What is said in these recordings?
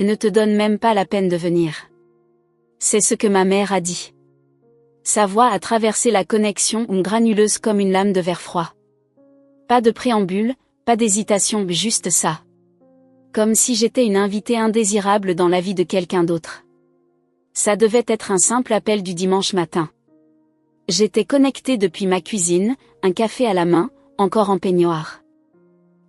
Ne te donne même pas la peine de venir. C'est ce que ma mère a dit. Sa voix a traversé la connexion granuleuse comme une lame de verre froid. Pas de préambule, pas d'hésitation, juste ça. Comme si j'étais une invitée indésirable dans la vie de quelqu'un d'autre. Ça devait être un simple appel du dimanche matin. J'étais connectée depuis ma cuisine, un café à la main, encore en peignoir.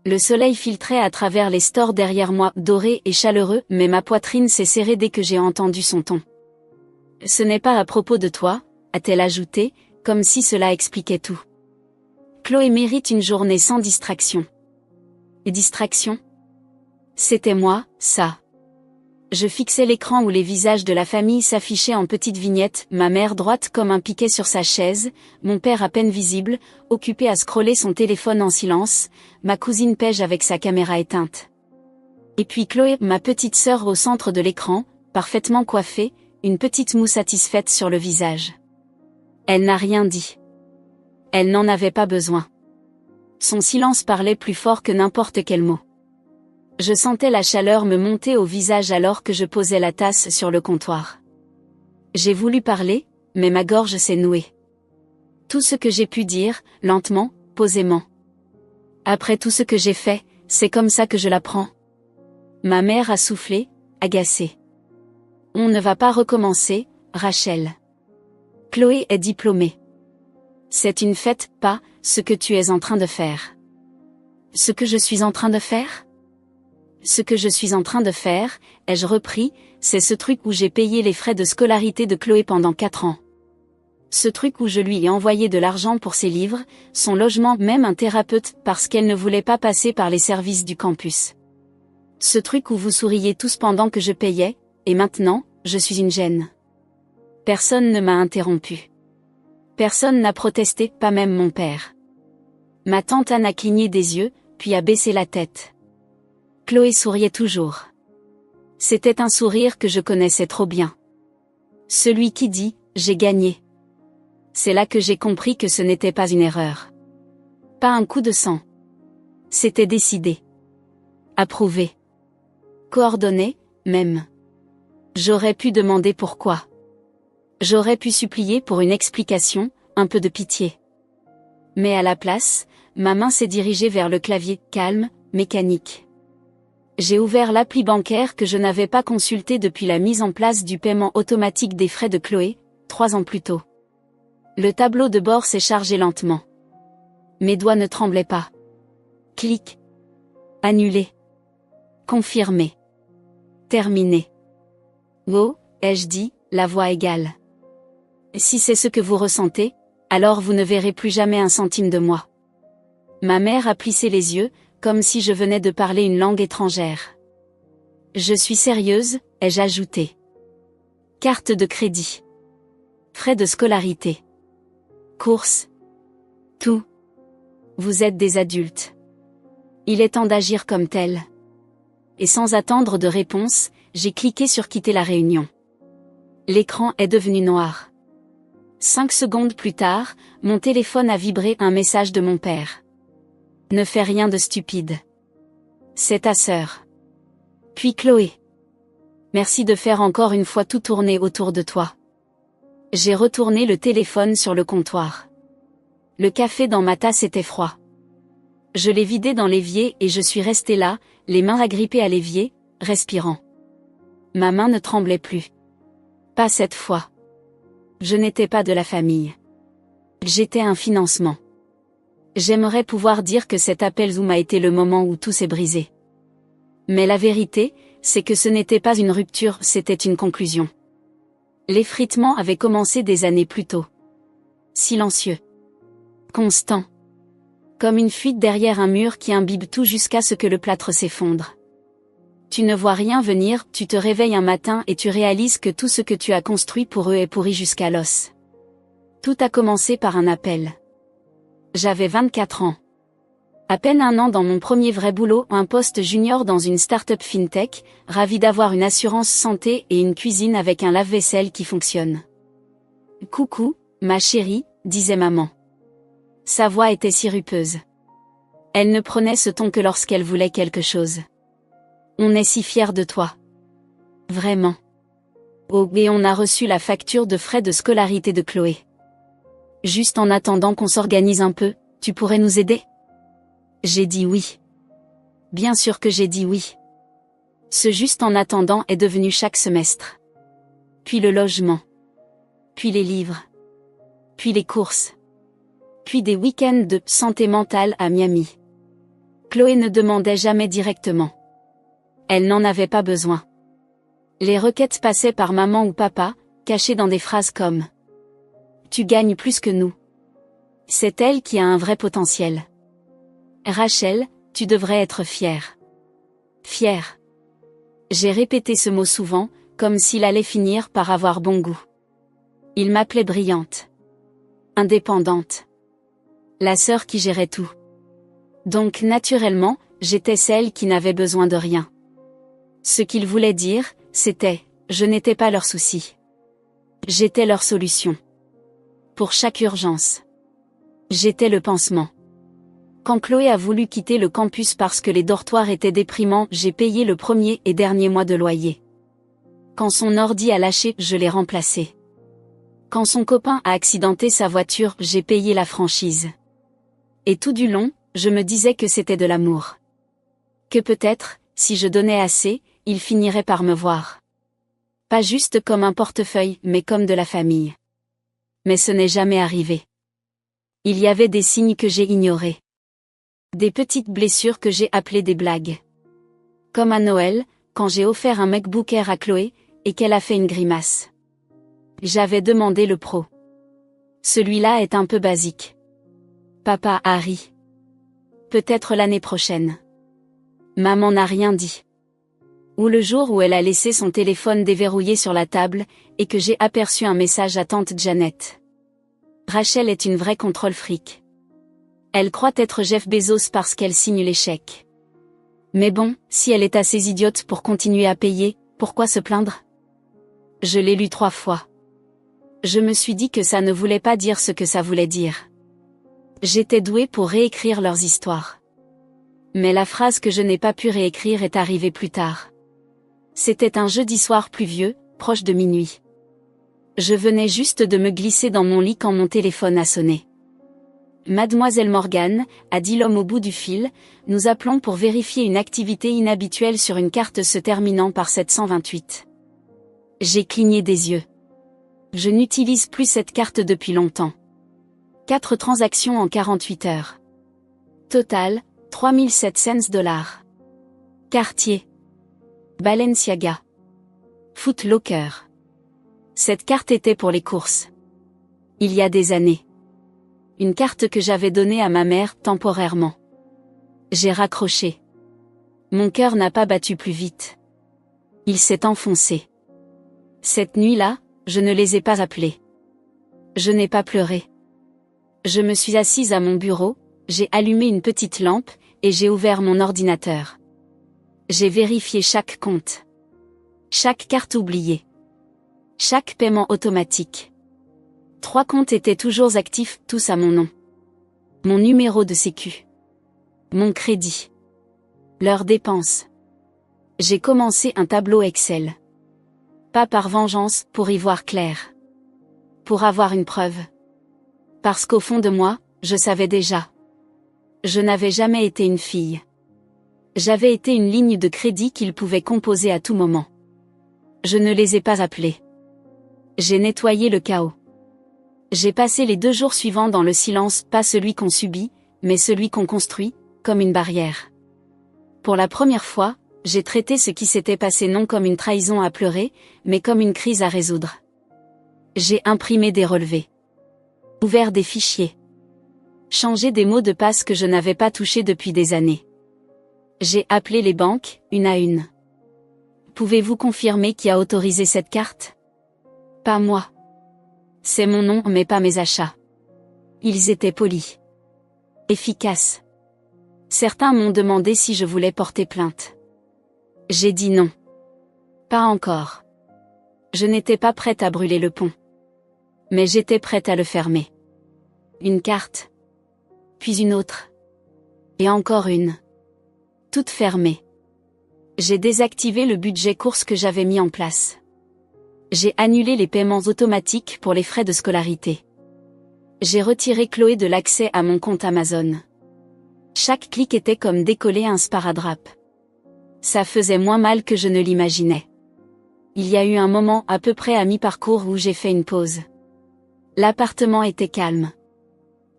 Le soleil filtrait à travers les stores derrière moi, doré et chaleureux, mais ma poitrine s'est serrée dès que j'ai entendu son ton. « Ce n'est pas à propos de toi », a-t-elle ajouté, comme si cela expliquait tout. Chloé mérite une journée sans distraction. Distraction ? C'était moi, ça. Je fixais l'écran où les visages de la famille s'affichaient en petites vignettes, ma mère droite comme un piquet sur sa chaise, mon père à peine visible, occupé à scroller son téléphone en silence, ma cousine Paige avec sa caméra éteinte. Et puis Chloé, ma petite sœur au centre de l'écran, parfaitement coiffée, une petite moue satisfaite sur le visage. Elle n'a rien dit. Elle n'en avait pas besoin. Son silence parlait plus fort que n'importe quel mot. Je sentais la chaleur me monter au visage alors que je posais la tasse sur le comptoir. J'ai voulu parler, mais ma gorge s'est nouée. Tout ce que j'ai pu dire, lentement, posément. Après tout ce que j'ai fait, c'est comme ça que je la prends. Ma mère a soufflé, agacée. On ne va pas recommencer, Rachel. Chloé est diplômée. C'est une fête, pas ce que tu es en train de faire. Ce que je suis en train de faire ? Ce que je suis en train de faire, ai-je repris, c'est ce truc où j'ai payé les frais de scolarité de Chloé pendant 4 ans. Ce truc où je lui ai envoyé de l'argent pour ses livres, son logement, même un thérapeute, parce qu'elle ne voulait pas passer par les services du campus. Ce truc où vous souriez tous pendant que je payais, et maintenant, je suis une gêne. Personne ne m'a interrompu. Personne n'a protesté, pas même mon père. Ma tante Anne a cligné des yeux, puis a baissé la tête. Chloé souriait toujours. C'était un sourire que je connaissais trop bien. Celui qui dit « j'ai gagné ». C'est là que j'ai compris que ce n'était pas une erreur. Pas un coup de sang. C'était décidé. Approuvé. Coordonné, même. J'aurais pu demander pourquoi. J'aurais pu supplier pour une explication, un peu de pitié. Mais à la place, ma main s'est dirigée vers le clavier, calme, mécanique. J'ai ouvert l'appli bancaire que je n'avais pas consulté depuis la mise en place du paiement automatique des frais de Chloé, 3 ans plus tôt. Le tableau de bord s'est chargé lentement. Mes doigts ne tremblaient pas. Clic. Annulé. Confirmé. Terminé. Oh, ai-je dit, la voix égale. Si c'est ce que vous ressentez, alors vous ne verrez plus jamais un centime de moi. Ma mère a plissé les yeux, comme si je venais de parler une langue étrangère. Je suis sérieuse, ai-je ajouté. Carte de crédit. Frais de scolarité. Courses. Tout. Vous êtes des adultes. Il est temps d'agir comme tel. Et sans attendre de réponse, j'ai cliqué sur quitter la réunion. L'écran est devenu noir. 5 secondes plus tard, mon téléphone a vibré, un message de mon père. Ne fais rien de stupide. C'est ta sœur. Puis Chloé. Merci de faire encore une fois tout tourner autour de toi. J'ai retourné le téléphone sur le comptoir. Le café dans ma tasse était froid. Je l'ai vidé dans l'évier et je suis restée là, les mains agrippées à l'évier, respirant. Ma main ne tremblait plus. Pas cette fois. Je n'étais pas de la famille. J'étais un financement. J'aimerais pouvoir dire que cet appel Zoom a été le moment où tout s'est brisé. Mais la vérité, c'est que ce n'était pas une rupture, c'était une conclusion. L'effritement avait commencé des années plus tôt. Silencieux. Constant. Comme une fuite derrière un mur qui imbibe tout jusqu'à ce que le plâtre s'effondre. Tu ne vois rien venir, tu te réveilles un matin et tu réalises que tout ce que tu as construit pour eux est pourri jusqu'à l'os. Tout a commencé par un appel. J'avais 24 ans. À peine 1 an dans mon premier vrai boulot, un poste junior dans une start-up fintech, ravi d'avoir une assurance santé et une cuisine avec un lave-vaisselle qui fonctionne. Coucou, ma chérie, disait maman. Sa voix était sirupeuse. Elle ne prenait ce ton que lorsqu'elle voulait quelque chose. On est si fiers de toi. Vraiment. Oh, et on a reçu la facture de frais de scolarité de Chloé. Juste en attendant qu'on s'organise un peu, tu pourrais nous aider? J'ai dit oui. Bien sûr que j'ai dit oui. Ce juste en attendant est devenu chaque semestre. Puis le logement. Puis les livres. Puis les courses. Puis des week-ends de santé mentale à Miami. Chloé ne demandait jamais directement. Elle n'en avait pas besoin. Les requêtes passaient par maman ou papa, cachées dans des phrases comme « Tu gagnes plus que nous ». C'est elle qui a un vrai potentiel. Rachel, tu devrais être fière. Fière. J'ai répété ce mot souvent, comme s'il allait finir par avoir bon goût. Il m'appelait brillante. Indépendante. La sœur qui gérait tout. Donc naturellement, j'étais celle qui n'avait besoin de rien. Ce qu'il voulait dire, c'était, je n'étais pas leur souci. J'étais leur solution. Pour chaque urgence. J'étais le pansement. Quand Chloé a voulu quitter le campus parce que les dortoirs étaient déprimants, j'ai payé le premier et dernier mois de loyer. Quand son ordi a lâché, je l'ai remplacé. Quand son copain a accidenté sa voiture, j'ai payé la franchise. Et tout du long, je me disais que c'était de l'amour. Que peut-être, si je donnais assez, il finirait par me voir. Pas juste comme un portefeuille, mais comme de la famille. Mais ce n'est jamais arrivé. Il y avait des signes que j'ai ignorés. Des petites blessures que j'ai appelées des blagues. Comme à Noël, quand j'ai offert un MacBook Air à Chloé, et qu'elle a fait une grimace. J'avais demandé le Pro. Celui-là est un peu basique. Papa a ri. Peut-être l'année prochaine. Maman n'a rien dit. Ou le jour où elle a laissé son téléphone déverrouillé sur la table, et que j'ai aperçu un message à tante Janet. Rachel est une vraie contrôle fric. Elle croit être Jeff Bezos parce qu'elle signe les chèques. Mais bon, si elle est assez idiote pour continuer à payer, pourquoi se plaindre? Je l'ai lu 3 fois. Je me suis dit que ça ne voulait pas dire ce que ça voulait dire. J'étais douée pour réécrire leurs histoires. Mais la phrase que je n'ai pas pu réécrire est arrivée plus tard. C'était un jeudi soir pluvieux, proche de minuit. Je venais juste de me glisser dans mon lit quand mon téléphone a sonné. Mademoiselle Morgan, a dit l'homme au bout du fil, nous appelons pour vérifier une activité inhabituelle sur une carte se terminant par 728. J'ai cligné des yeux. Je n'utilise plus cette carte depuis longtemps. 4 transactions en 48 heures. Total, 3700 $. Cartier. Balenciaga. Foot Locker. Cette carte était pour les courses. Il y a des années. Une carte que j'avais donnée à ma mère temporairement. J'ai raccroché. Mon cœur n'a pas battu plus vite. Il s'est enfoncé. Cette nuit-là, je ne les ai pas appelés. Je n'ai pas pleuré. Je me suis assise à mon bureau, j'ai allumé une petite lampe, et j'ai ouvert mon ordinateur. J'ai vérifié chaque compte. Chaque carte oubliée. Chaque paiement automatique. 3 comptes étaient toujours actifs, tous à mon nom. Mon numéro de sécu. Mon crédit. Leurs dépenses. J'ai commencé un tableau Excel. Pas par vengeance, pour y voir clair. Pour avoir une preuve. Parce qu'au fond de moi, je savais déjà. Je n'avais jamais été une fille. J'avais été une ligne de crédit qu'ils pouvaient composer à tout moment. Je ne les ai pas appelés. J'ai nettoyé le chaos. J'ai passé les 2 jours suivants dans le silence, pas celui qu'on subit, mais celui qu'on construit, comme une barrière. Pour la première fois, j'ai traité ce qui s'était passé non comme une trahison à pleurer, mais comme une crise à résoudre. J'ai imprimé des relevés. Ouvert des fichiers. Changé des mots de passe que je n'avais pas touchés depuis des années. J'ai appelé les banques, une à une. Pouvez-vous confirmer qui a autorisé cette carte? Pas moi. C'est mon nom mais pas mes achats. Ils étaient polis. Efficaces. Certains m'ont demandé si je voulais porter plainte. J'ai dit non. Pas encore. Je n'étais pas prête à brûler le pont. Mais j'étais prête à le fermer. Une carte. Puis une autre. Et encore une. Toutes fermées. J'ai désactivé le budget course que j'avais mis en place. J'ai annulé les paiements automatiques pour les frais de scolarité. J'ai retiré Chloé de l'accès à mon compte Amazon. Chaque clic était comme décoller un sparadrap. Ça faisait moins mal que je ne l'imaginais. Il y a eu un moment à peu près à mi-parcours où j'ai fait une pause. L'appartement était calme.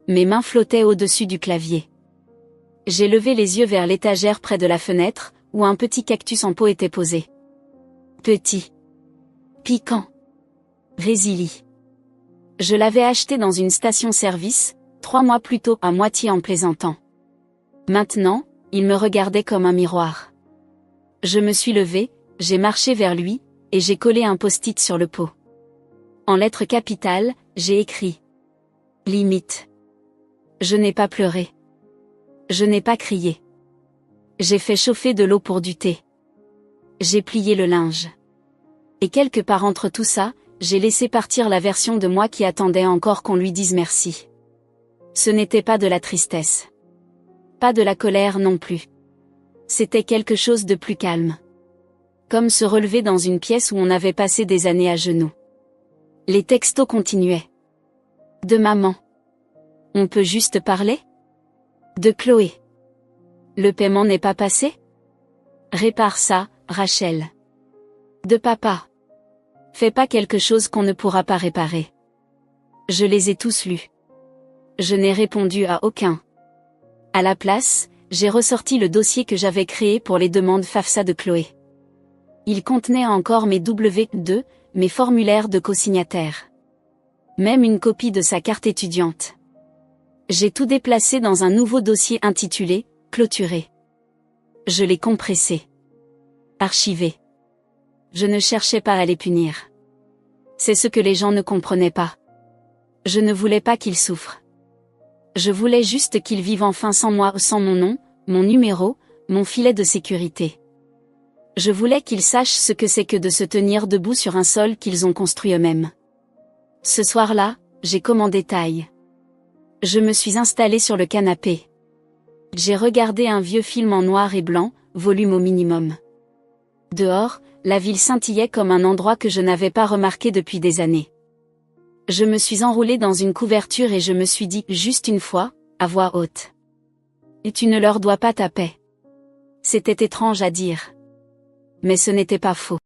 Mes mains flottaient au-dessus du clavier. J'ai levé les yeux vers l'étagère près de la fenêtre, où un petit cactus en pot était posé. Petit. Piquant. Résili. Je l'avais acheté dans une station-service, 3 mois plus tôt, à moitié en plaisantant. Maintenant, il me regardait comme un miroir. Je me suis levée, j'ai marché vers lui, et j'ai collé un post-it sur le pot. En lettres capitales, j'ai écrit. Limite. Je n'ai pas pleuré. Je n'ai pas crié. J'ai fait chauffer de l'eau pour du thé. J'ai plié le linge. Et quelque part entre tout ça, j'ai laissé partir la version de moi qui attendait encore qu'on lui dise merci. Ce n'était pas de la tristesse. Pas de la colère non plus. C'était quelque chose de plus calme. Comme se relever dans une pièce où on avait passé des années à genoux. Les textos continuaient. De maman. On peut juste parler ? De Chloé. Le paiement n'est pas passé ? Répare ça, Rachel. De papa. Fais pas quelque chose qu'on ne pourra pas réparer. Je les ai tous lus. Je n'ai répondu à aucun. À la place, j'ai ressorti le dossier que j'avais créé pour les demandes FAFSA de Chloé. Il contenait encore mes W2, mes formulaires de co-signataire. Même une copie de sa carte étudiante. J'ai tout déplacé dans un nouveau dossier intitulé « Clôturé ». Je l'ai compressé. Archivé. Je ne cherchais pas à les punir. C'est ce que les gens ne comprenaient pas. Je ne voulais pas qu'ils souffrent. Je voulais juste qu'ils vivent enfin sans moi, sans mon nom, mon numéro, mon filet de sécurité. Je voulais qu'ils sachent ce que c'est que de se tenir debout sur un sol qu'ils ont construit eux-mêmes. Ce soir-là, j'ai commandé taille. Je me suis installée sur le canapé. J'ai regardé un vieux film en noir et blanc, volume au minimum. Dehors, la ville scintillait comme un endroit que je n'avais pas remarqué depuis des années. Je me suis enroulée dans une couverture et je me suis dit, juste une fois, à voix haute. Et tu ne leur dois pas ta paix. C'était étrange à dire. Mais ce n'était pas faux.